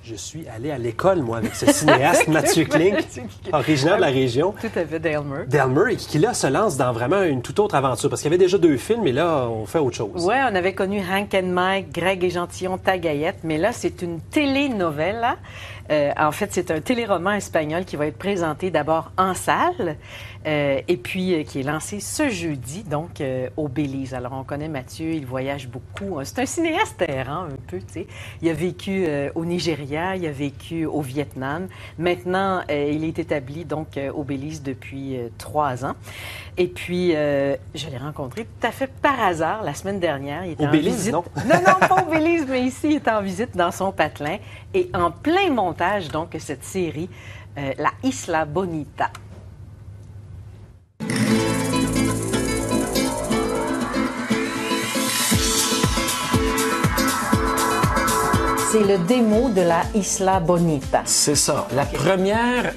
Je suis allé à l'école, moi, avec ce cinéaste, Mathieu Klink, originaire de la région. Tout à fait, d'Aylmer. D'Aylmer, et qui, là, se lance dans vraiment une toute autre aventure. Parce qu'il y avait déjà 2 films, mais là, on fait autre chose. Oui, on avait connu Hank and Mike, Greg et Gentillon, Tagayette, mais là, c'est une télénovela. En fait, c'est un téléroman espagnol qui va être présenté d'abord en salle et puis qui est lancé ce jeudi, donc au Belize. Alors, on connaît Mathieu, il voyage beaucoup. C'est un cinéaste errant, un peu, tu sais. Il a vécu au Nigeria, il a vécu au Vietnam. Maintenant, il est établi, donc, au Belize depuis 3 ans. Et puis, je l'ai rencontré tout à fait par hasard la semaine dernière. Il était au en Belize, visite. non? Non, pas au Belize, mais ici, il est en visite dans son patelin. Et en plein montage, donc, cette série, La Isla Bonita. C'est le démo de La Isla Bonita. C'est ça. La première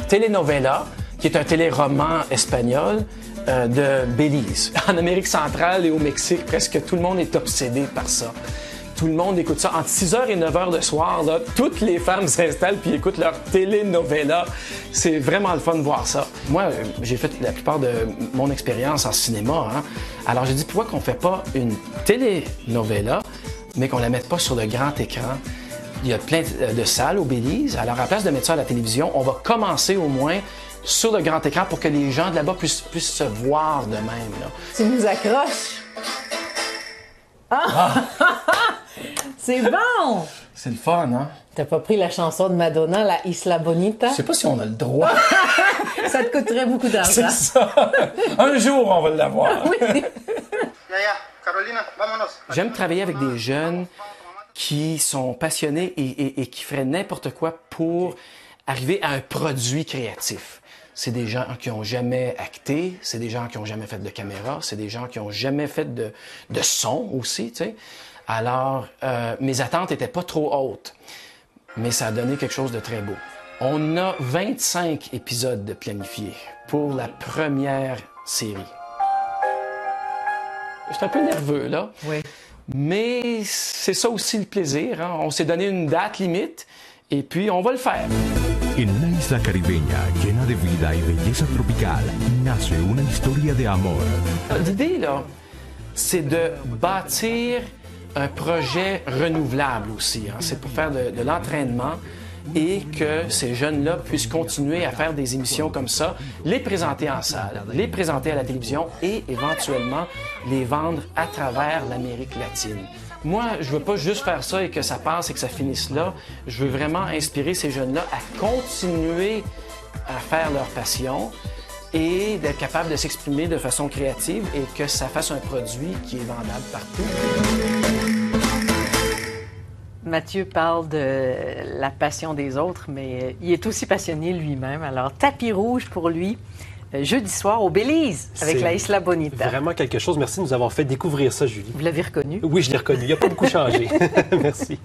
telenovela, qui est un téléroman espagnol de Belize. En Amérique centrale et au Mexique, presque tout le monde est obsédé par ça. Tout le monde écoute ça. Entre 6h et 9h le soir, là, toutes les femmes s'installent puis écoutent leur telenovela. C'est vraiment le fun de voir ça. Moi, j'ai fait la plupart de mon expérience en cinéma. Hein. Alors, j'ai dit, pourquoi qu'on fait pas une telenovela, mais qu'on la mette pas sur le grand écran? Il y a plein de salles au Belize. Alors, à la place de mettre ça à la télévision, on va commencer au moins sur le grand écran pour que les gens de là-bas puissent se voir de même. Là. Tu nous accroches. C'est bon! C'est le fun, hein? T'as pas pris la chanson de Madonna, La Isla Bonita? Je sais pas si on a le droit. Ça te coûterait beaucoup d'argent. C'est ça. Un jour, on va l'avoir. Oui. J'aime travailler avec des jeunes qui sont passionnés et qui feraient n'importe quoi pour arriver à un produit créatif. C'est des gens qui n'ont jamais acté, c'est des gens qui n'ont jamais fait de caméra, c'est des gens qui n'ont jamais fait de son aussi, tu sais. Alors, mes attentes n'étaient pas trop hautes, mais ça a donné quelque chose de très beau. On a 25 épisodes de planifiés pour la première série. Je suis un peu nerveux, là. Oui. Mais c'est ça aussi le plaisir. Hein? On s'est donné une date limite et puis on va le faire. En una isla caribeña llena de vida y belleza tropical, nace una historia de amor. L'idée, là, c'est de bâtir un projet renouvelable aussi. Hein? C'est pour faire de l'entraînement et que ces jeunes-là puissent continuer à faire des émissions comme ça, les présenter en salle, les présenter à la télévision et éventuellement les vendre à travers l'Amérique latine. Moi, je veux pas juste faire ça et que ça passe et que ça finisse là. Je veux vraiment inspirer ces jeunes-là à continuer à faire leur passion et d'être capable de s'exprimer de façon créative et que ça fasse un produit qui est vendable partout. Mathieu parle de la passion des autres, mais il est aussi passionné lui-même. Alors, tapis rouge pour lui, jeudi soir au Belize, avec La Isla Bonita. Vraiment quelque chose. Merci de nous avoir fait découvrir ça, Julie. Vous l'avez reconnu? Oui, je l'ai reconnu. Il n'a pas beaucoup changé. Merci.